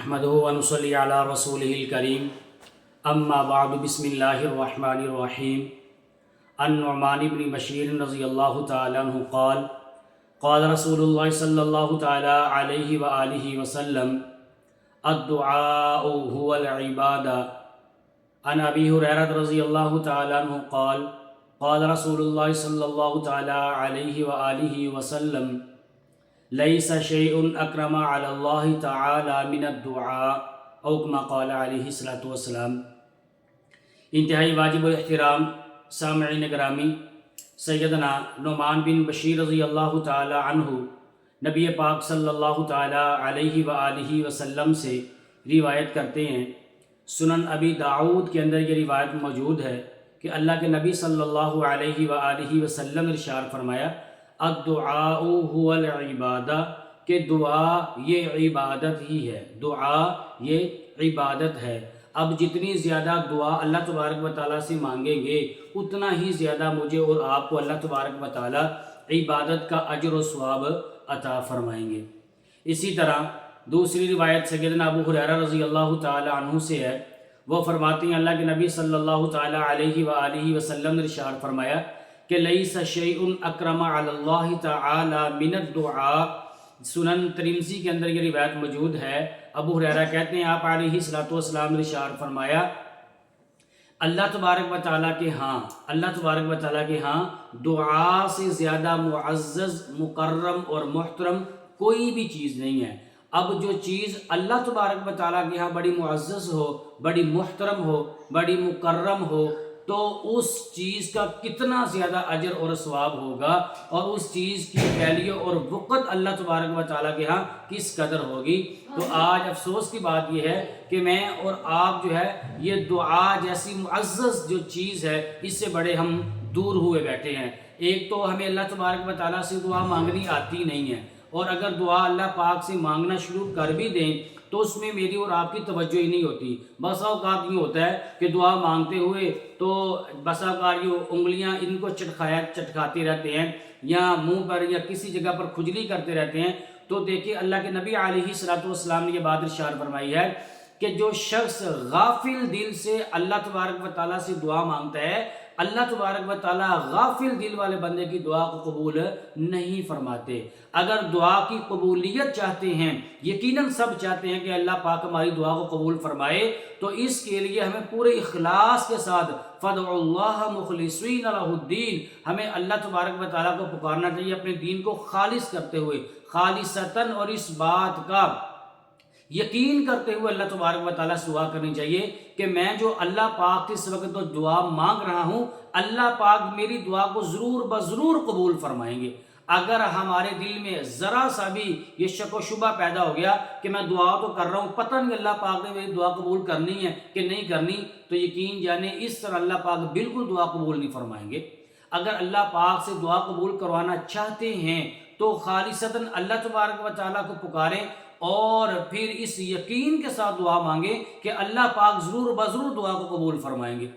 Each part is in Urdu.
نحمده ونصلي على رسوله الكريم اما بعد بسم الله الرحمن الرحيم عن نعمان بن بشير رضي الله تعالى عنه قال قال رسول الله صلى الله تعالى عليه وآله وسلم الدعاء هو العبادة. عن أبي هريرة رضي الله تعالى عنه قال قال رسول الله صلى الله تعالى عليه وآله وسلم ليس شيء أكرم على الله تعالى من الدعاء او كما قال علیہ الصلوۃ والسلام. انتہائی واجب الاحترام سامعین گرامی، سیدنا نعمان بن بشیر رضی اللہ تعالی عنہ نبی پاک صلی اللہ تعالی علیہ وآلہ وسلم سے روایت کرتے ہیں. سنن ابی داؤد کے اندر یہ روایت موجود ہے کہ اللہ کے نبی صلی اللہ علیہ وآلہ وسلم ارشاد فرمایا الدعاء هو العبادہ، کہ دعا یہ عبادت ہی ہے، دعا یہ عبادت ہے. اب جتنی زیادہ دعا اللہ تبارک و تعالیٰ سے مانگیں گے اتنا ہی زیادہ مجھے اور آپ کو اللہ تبارک و تعالیٰ عبادت کا اجر و ثواب عطا فرمائیں گے. اسی طرح دوسری روایت سیدنا ابو ہریرہ رضی اللہ تعالی عنہ سے ہے. وہ فرماتے ہیں اللہ کے نبی صلی اللہ تعالی علیہ وآلہ وسلم نے ارشاد فرمایا کہ لیس شیء اکرم علی اللہ تعالی من الدعاء. سنن ترمذی کے اندر یہ روایت موجود ہے. ابو ہریرہ کہتے ہیں آپ علیہ الصلوۃ والسلام نے ارشاد فرمایا اللہ تبارک و تعالیٰ کے ہاں، اللہ تبارک و تعالیٰ کے ہاں دعا سے زیادہ معزز، مکرم اور محترم کوئی بھی چیز نہیں ہے. اب جو چیز اللہ تبارک و تعالیٰ کے ہاں بڑی معزز ہو، بڑی محترم ہو، بڑی مکرم ہو تو اس چیز کا کتنا زیادہ اجر اور ثواب ہوگا، اور اس چیز کی ویلیو اور وقت اللہ تبارک و تعالیٰ کے ہاں کس قدر ہوگی. تو آج افسوس کی بات یہ ہے کہ میں اور آپ جو ہے یہ دعا جیسی معزز جو چیز ہے اس سے بڑے ہم دور ہوئے بیٹھے ہیں. ایک تو ہمیں اللہ تبارک و تعالیٰ سے دعا مانگنی آتی نہیں ہے، اور اگر دعا اللہ پاک سے مانگنا شروع کر بھی دیں تو اس میں میری اور آپ کی توجہ ہی نہیں ہوتی. بسا اوقات یہ ہوتا ہے کہ دعا مانگتے ہوئے تو بسا اوقات یہ انگلیاں ان کو چٹکھاتے رہتے ہیں یا منہ پر یا کسی جگہ پر کھجلی کرتے رہتے ہیں. تو دیکھیں اللہ کے نبی علیہ الصلوۃ والسلام نے یہ بات ارشاد فرمائی ہے کہ جو شخص غافل دل سے اللہ تبارک و تعالیٰ سے دعا مانگتا ہے اللہ تبارک و تعالیٰ غافل دل والے بندے کی دعا کو قبول نہیں فرماتے. اگر دعا کی قبولیت چاہتے ہیں، یقیناً سب چاہتے ہیں کہ اللہ پاک ہماری دعا کو قبول فرمائے، تو اس کے لیے ہمیں پورے اخلاص کے ساتھ فَادْعُوا اللَّهَ مُخْلِصِينَ لَهُ الدِّينَ، ہمیں اللہ تبارک و تعالیٰ کو پکارنا چاہیے اپنے دین کو خالص کرتے ہوئے، خالصتاً، اور اس بات کا یقین کرتے ہوئے اللہ تبارک و تعالیٰ سے دعا کرنی چاہیے کہ میں جو اللہ پاک اس وقت تو دعا مانگ رہا ہوں اللہ پاک میری دعا کو ضرور بضرور قبول فرمائیں گے. اگر ہمارے دل میں ذرا سا بھی یہ شک و شبہ پیدا ہو گیا کہ میں دعا تو کر رہا ہوں، پتہ نہیں اللہ پاک نے میری دعا قبول کرنی ہے کہ نہیں کرنی، تو یقین جانے اس طرح اللہ پاک بالکل دعا قبول نہیں فرمائیں گے. اگر اللہ پاک سے دعا قبول کروانا چاہتے ہیں تو خالصتاً اللہ تبارک و تعالیٰ کو پکاریں اور پھر اس یقین کے ساتھ دعا مانگیں کہ اللہ پاک ضرور بضرور دعا کو قبول فرمائیں گے.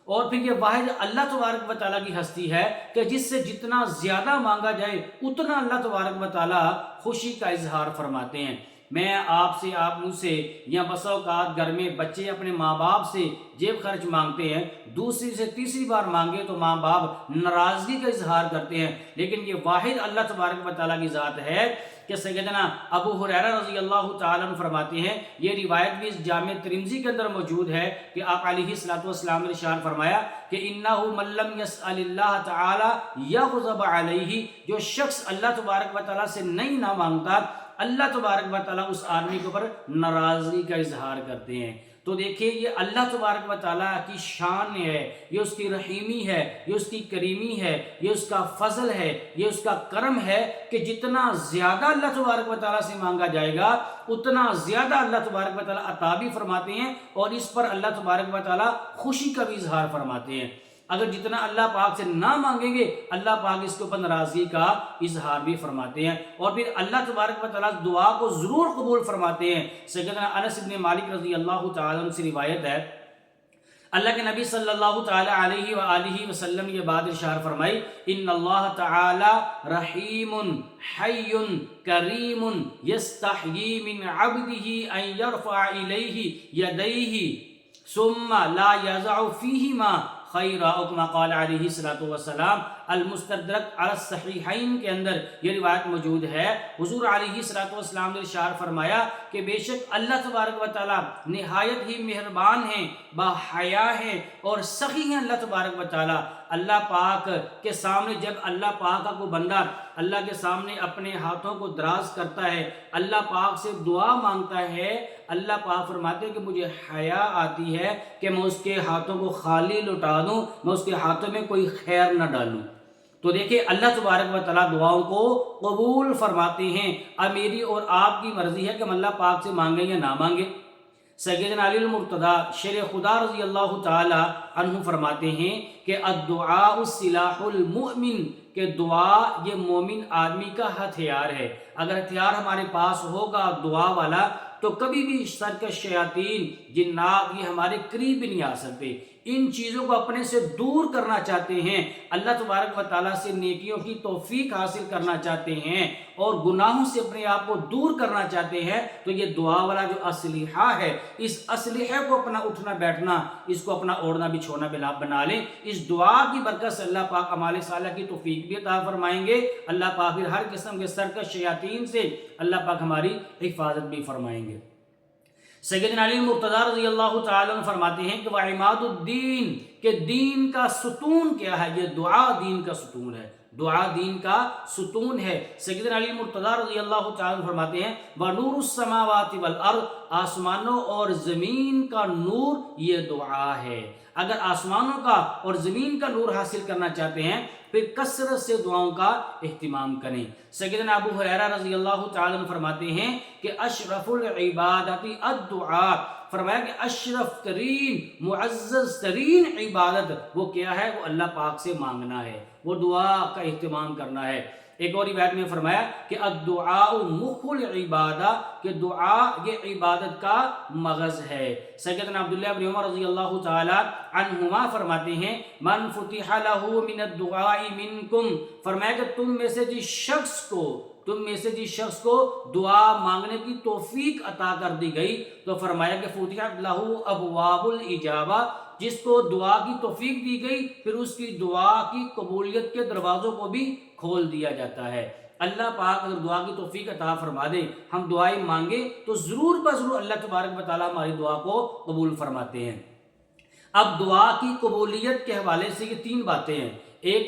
اور پھر یہ واحد اللہ تبارک و تعالیٰ کی ہستی ہے کہ جس سے جتنا زیادہ مانگا جائے اتنا اللہ تبارک و تعالیٰ خوشی کا اظہار فرماتے ہیں. میں آپ سے، آپ مجھ سے، یا بسا اوقات گھر میں بچے اپنے ماں باپ سے جیب خرچ مانگتے ہیں، دوسری سے تیسری بار مانگے تو ماں باپ ناراضگی کا اظہار کرتے ہیں. لیکن یہ واحد اللہ تبارک و تعالیٰ کی ذات ہے کہ سیدنا ابو ہریرہ رضی اللہ تعالیٰ عنہ فرماتے ہیں، یہ روایت بھی اس جامع ترمذی کے اندر موجود ہے کہ آپ علیہ الصلوۃ والسلام نے ارشاد فرمایا کہ انہ من لم یسأل اللہ تعالی یغضب علیہ، جو شخص اللہ تبارک و تعالیٰ سے نہیں نہ مانگتا اللہ تبارک و تعالیٰ اس آدمی کے اوپر ناراضگی کا اظہار کرتے ہیں. تو دیکھیں یہ اللہ تبارک و تعالیٰ کی شان ہے، یہ اس کی رحیمی ہے، یہ اس کی کریمی ہے، یہ اس کا فضل ہے، یہ اس کا کرم ہے کہ جتنا زیادہ اللہ تبارک و تعالیٰ سے مانگا جائے گا اتنا زیادہ اللہ تبارک و تعالیٰ عطا بھی فرماتے ہیں، اور اس پر اللہ تبارک و تعالیٰ خوشی کا بھی اظہار فرماتے ہیں. اگر جتنا اللہ پاک سے نہ مانگیں گے اللہ پاک اس کے اوپر ناراضگی کا اظہار بھی فرماتے ہیں، اور پھر اللہ تبارک و تعالیٰ دعا کو ضرور قبول فرماتے ہیں. سیدنا انس بن مالک رضی اللہ تعالیٰ عنہ سے روایت ہے اللہ کے نبی صلی اللہ تعالی علیہ وآلہ وسلم یہ بات ارشاد فرمائی، ان اللہ تعالی رحیم حی کریم یستحیی من عبدہ ان یرفع الیہ یدیہ ثم لا یضع فیہما خیرا، او کما قال علیہ الصلوۃ والسلام۔ المستدرک علی الصحیحین کے اندر یہ روایت موجود ہے، حضور علیہ الصلوۃ والسلام نے ارشاد فرمایا کہ بے شک اللہ تبارک و تعالی نہایت ہی مہربان ہیں، با حیا ہیں اور سخی ہیں اللہ تبارک و تعالی۔ اللہ پاک کے سامنے جب اللہ پاک کا کوئی بندہ اللہ کے سامنے اپنے ہاتھوں کو دراز کرتا ہے، اللہ پاک سے دعا مانگتا ہے، اللہ پاک فرماتے ہیں کہ مجھے حیا آتی ہے کہ میں اس کے ہاتھوں کو خالی لٹا دوں، میں اس کے ہاتھوں میں کوئی خیر نہ ڈالوں۔ تو دیکھیں اللہ تبارک و تعالیٰ دعاؤں کو قبول فرماتے ہیں۔ اب میری اور آپ کی مرضی ہے کہ ہم اللہ پاک سے مانگیں یا نہ مانگیں۔ سیدنا علی المرتضیٰ شیر خدا رضی اللہ تعالی عنہ فرماتے ہیں کہ الدعاء سلاح المؤمن، کہ دعا یہ مومن آدمی کا ہتھیار ہے۔ اگر ہتھیار ہمارے پاس ہوگا دعا والا تو کبھی بھی سرکش شیاطین جنات یہ ہمارے قریب نہیں آ سکتے۔ ان چیزوں کو اپنے سے دور کرنا چاہتے ہیں، اللہ تبارک و تعالیٰ سے نیکیوں کی توفیق حاصل کرنا چاہتے ہیں اور گناہوں سے اپنے آپ کو دور کرنا چاہتے ہیں، تو یہ دعا والا جو اسلحہ ہے، اس اسلحے کو اپنا اٹھنا بیٹھنا، اس کو اپنا اوڑھنا بچھونا بنا لیں۔ اس دعا کی برکت سے اللہ پاک اعمال صالحہ کی توفیق بھی عطا فرمائیں گے، اللہ پاک پھر ہر قسم کے سرکش شیاطین سے اللہ پاک ہماری حفاظت بھی فرمائیں گے۔ سیدنا علی مرتضیٰ رضی اللہ تعالیٰ عنہ فرماتے ہیں کہ وعماد الدین، کہ دین کا ستون کیا ہے؟ یہ دعا دین کا ستون ہے، دعا دین کا ستون ہے۔ سیدنا علی مرتضیٰ رضی اللہ تعالیٰ عنہ فرماتے ہیں وَنُورُ السَّمَاوَاتِ وَالْأَرْضِ، آسمانوں اور زمین کا نور یہ دعا ہے۔ اگر آسمانوں کا اور زمین کا نور حاصل کرنا چاہتے ہیں پھر کثرت سے دعاؤں کا اہتمام کریں۔ سیدنا ابو ہریرہ رضی اللہ تعالیٰ عنہ فرماتے ہیں کہ اشرف العبادت الدعاء، فرمایا کہ اشرف ترین معزز ترین عبادت وہ کیا ہے؟ وہ اللہ پاک سے مانگنا ہے، وہ دعا کا اہتمام کرنا ہے۔ ایک اور روایت میں فرمایا کہ الدعاء مخ العبادہ، کہ دعا یہ عبادت کا مغز ہے۔ سیدنا عبداللہ بن عمر رضی اللہ تعالی عنہما فرماتے ہیں من فتح لہ من الدعاء منکم، فرمایا کہ تم میں سے جس شخص کو دعا مانگنے کی توفیق عطا کر دی گئی تو فرمایا کہ فتحت لہ ابواب الاجابہ، جس کو دعا کی توفیق دی گئی پھر اس کی دعا کی قبولیت کے دروازوں کو بھی کھول دیا جاتا ہے۔ اللہ پاک اگر دعا کی توفیق عطا فرما دے، ہم دعائیں مانگیں تو ضرور بضرور اللہ تبارک و تعالیٰ ہماری دعا کو قبول فرماتے ہیں۔ اب دعا کی قبولیت کے حوالے سے یہ تین باتیں ہیں۔ ایک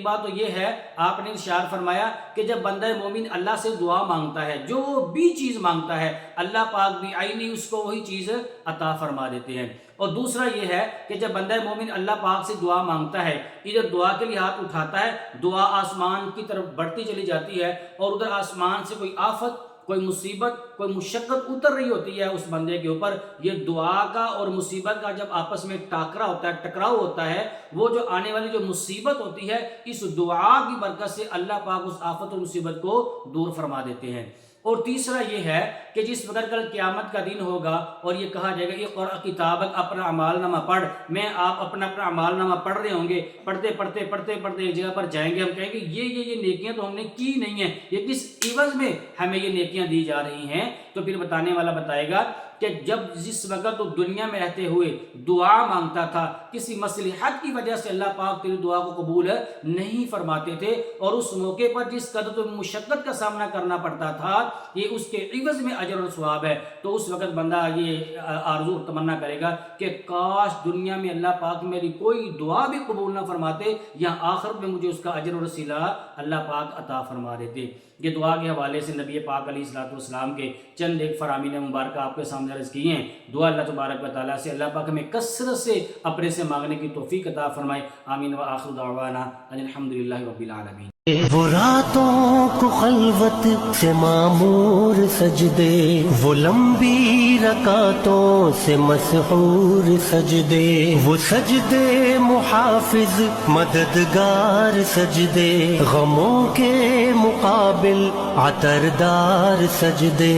بات تو یہ ہے، آپ نے ارشاد فرمایا کہ جب بندہ مومن اللہ سے دعا مانگتا ہے، جو بھی چیز مانگتا ہے اللہ پاک بھی عینی اس کو وہی چیز عطا فرما دیتے ہیں۔ اور دوسرا یہ ہے کہ جب بندہ مومن اللہ پاک سے دعا مانگتا ہے، ادھر دعا کے لیے ہاتھ اٹھاتا ہے، دعا آسمان کی طرف بڑھتی چلی جاتی ہے اور ادھر آسمان سے کوئی آفت، کوئی مصیبت، کوئی مشقت اتر رہی ہوتی ہے اس بندے کے اوپر۔ یہ دعا کا اور مصیبت کا جب آپس میں ٹکراؤ ہوتا ہے، وہ جو آنے والی جو مصیبت ہوتی ہے اس دعا کی برکت سے اللہ پاک اس آفت اور مصیبت کو دور فرما دیتے ہیں۔ اور تیسرا یہ ہے کہ جس وقت کل قیامت کا دن ہوگا اور یہ کہا جائے گا یہ اقرأ کتابک، اپنا اعمال نامہ پڑھ، میں آپ اپنا اعمال نامہ پڑھ رہے ہوں گے، پڑھتے ایک جگہ پر جائیں گے، ہم کہیں گے یہ نیکیاں تو ہم نے کی نہیں ہیں، یہ کس عوض میں ہمیں یہ نیکیاں دی جا رہی ہیں؟ تو پھر بتانے والا بتائے گا کہ جس وقت تو دنیا میں رہتے ہوئے دعا مانگتا تھا، کسی مصلحت کی وجہ سے اللہ پاک تیری دعا کو قبول نہیں فرماتے تھے اور اس موقع پر جس قدر تو مشقت کا سامنا کرنا پڑتا تھا یہ اس کے عوض میں اجر اور ثواب ہے، تو اس وقت بندہ یہ آرزو اور تمنا کرے گا کہ کاش دنیا میں اللہ پاک میری کوئی دعا بھی قبول نہ فرماتے یا آخرت میں مجھے اس کا اجر اور صلہ اللہ پاک عطا فرما دیتے۔ یہ دعا کے حوالے سے نبی پاک علیہ الصلوۃ والسلام کے چند ایک فرامین مبارکہ آپ کے سامنے عرض کی ہیں۔ دعا اللہ تبارک و تعالیٰ سے اللہ پاک ہمیں کثرت سے اپنے سے مانگنے کی توفیق عطا فرمائے۔ آمین وآخر دعوانا ان الحمدللہ رب العالمین۔ وہ راتوں کو خلوت سے معمور سجدے، وہ لمبی رکعتوں سے مسحور سجدے، وہ سجدے محافظ مددگار سجدے، غموں کے مقابل عطردار سجدے۔